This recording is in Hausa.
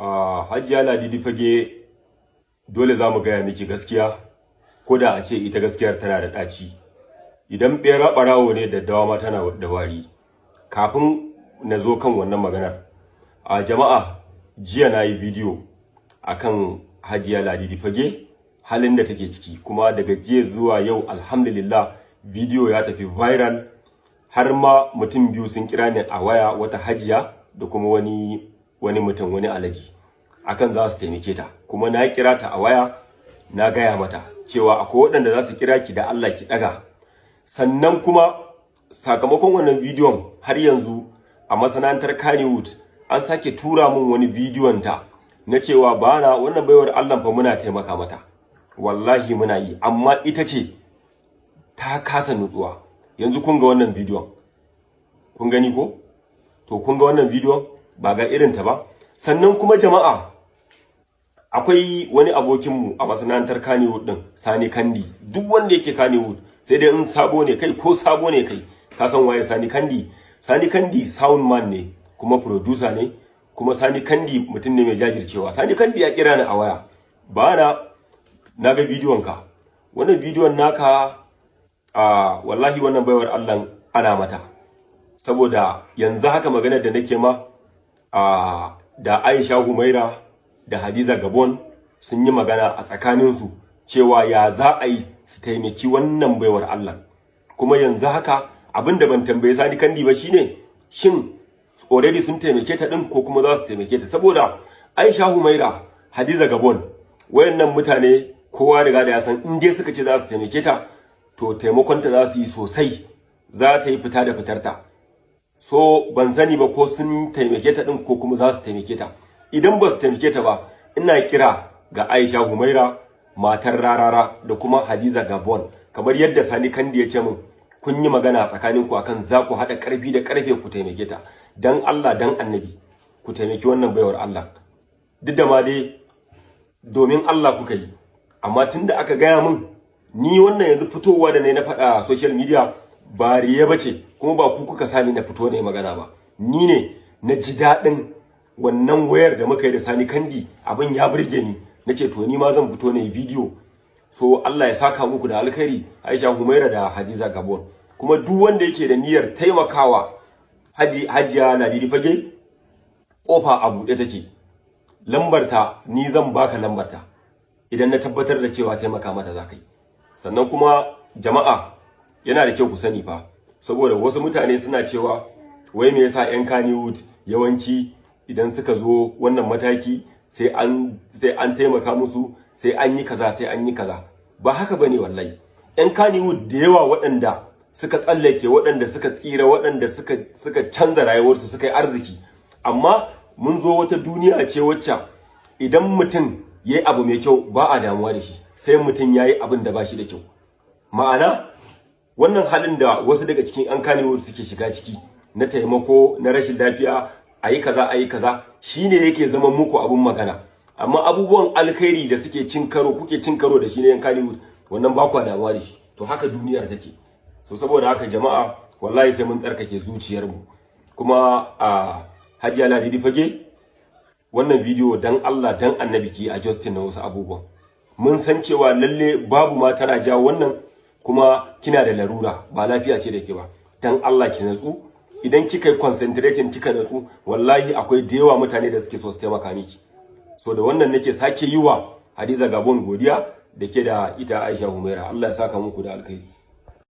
Hajiya Ladidi Fage dole za mu gaya miki gaskiya, ko da a ce ita gaskiyar tana da ɗaci. Idan ɓera ɓarawo ne, daddawa ma tana da wari. Kafin na zo kan wannan maganar, jama'a, jiya na yi bidiyo akan Hajiya Ladidi Fage, halin da take ciki, kuma daga jiya zuwa yau alhamdulillah bidiyo ya tafi viral, har ma mutum biyu sun kira ni a waya, wata hajiya da kuma wani mutum, wani alaji, akan za su taimake ta. Kuma na kira ta a waya, na gaya mata cewa akwai waɗanda za su kira ki da Allah ki ɗaga. Sannan kuma sakamakon wannan bidiyon har yanzu a masana'antar Kannywood an sake tura min wani bidiyon ta na cewa bana wannan baiwar Allah fa muna taimaka mata, wallahi muna yi, amma ita ce ta kasa nutsuwa. Yanzu kun ga wannan bidiyon, kun gani ko? To kun ga wannan bidiyon, ba ga irin ta ba. Sannan kuma jama'a, akwai wani abokinmu a masana'antar Kannywood din, Sani Kandi. Duk wanda yake Kannywood, sai dai in sabo ne kai ko sabo ne kai, ka san waye Sani Kandi. Sani Kandi sound man ne, kuma producer ne, kuma Sani Kandi mutum ne mai jajircewa. Sani Kandi ya kira ni a waya, na ga bidiyon ka. Wannan bidiyon naka wallahi wannan baiwar Allah ana mata. Saboda yanzu haka maganar da nake ma da Aisha Humaira da Hadiza Gabon sun yi magana a tsakaninsu cewa ya za a yi su taimaki wannan baiwar Allah. Kuma yanzu haka abinda ban tambaye Sani Kandi ba shine, shin already sun taimake ta din ko kuma za su taimake ta? Saboda Aisha Humaira, Hadiza Gabon, wayannan mutane kowa riga da ya san in dai suka ce za su taimake ta, to taimakon ta za su yi sosai, za ta yi fita da fitarta. So ban sani ba ko sun taimake ta din ko kuma za su taimake ta. Idan ba su taimake ta ba, ina kira ga Aisha Humaira, matar Rarara, da kuma Hadiza Gabon, kamar yadda Sani Kandi ya ce min kun yi magana tsakanin ku akan za ku haɗa ƙarfi da ƙarfe ku taimake ta. Dan Allah dan Annabi ku taimaki wannan baiwar Allah. Duk da ma dai domin Allah kuka yi, amma tunda aka gaya min, ni wannan yanzu fitowa da na faɗa social media ba riya bace, kuma ba ku kuka sani na fito ne magana ba. Ni ne na ji daɗin wannan wayar da muka yi da Sani Kandi, abin ya burge ni, nace to ni ma zan fito ne video. So Allah ya saka muku da alkhairi, Aisha Humaira da Hadiza Gabon. Kuma duk wanda yake da niyyar taimakawa Hajiya Ladidi Fage, kofa a buɗe take. Lambarta ni zan baka lambarta idan na tabbatar da cewa taimaka mata za ka yi. Sannan kuma jama'a, yana da kyau ku sani fa, saboda wasu mutane suna cewa wai me yasa 'yan Kannywood yawanci idan suka zo wannan mataki sai an taimaka musu, sai an yi kaza, sai an yi kaza. Ba haka bane wallahi. 'Yan Kannywood da yawa waɗanda suka tsallake, waɗanda suka tsira, waɗanda suka canza rayuwarsu, suka yi arziki. Amma mun zo wata duniya ce wacce idan mutum ya yi abu mai kyau ba a damuwa da shi, sai mutum ya yi abin da ba shi da kyau. Ma'ana wannan halin da wasu daga cikin 'yan Kannywood suke shiga ciki na taimako, na rashin lafiya, a yi kaza, shine yake zama muku abun magana. Amma abubuwan alkhairi da kuke cin karo da shi ne 'yan Kannywood, wannan ba ku damuwa da shi. To haka duniyar take. So saboda haka jama'a, wallahi sai mun tsarkake zuciyarmu. Kuma Hajiya Ladidi Fage, wannan bidiyo dan Allah dan Annabi ki a Justin na wasu abubuwan. Mun san cewa lalle babu ma tana jawo wannan, kuma kina da larura, ba lafiya ce da ke ba. Dan Allah ki natsu. Idan kika yi concentrating, kika natsu, wallahi akwai da yawa mutane da suke so su taimaka miki. So da wannan nake sake yi wa Hadiza Gabon godiya da ke da ita Aisha Humaira. Allah ya saka muku da alkhairi.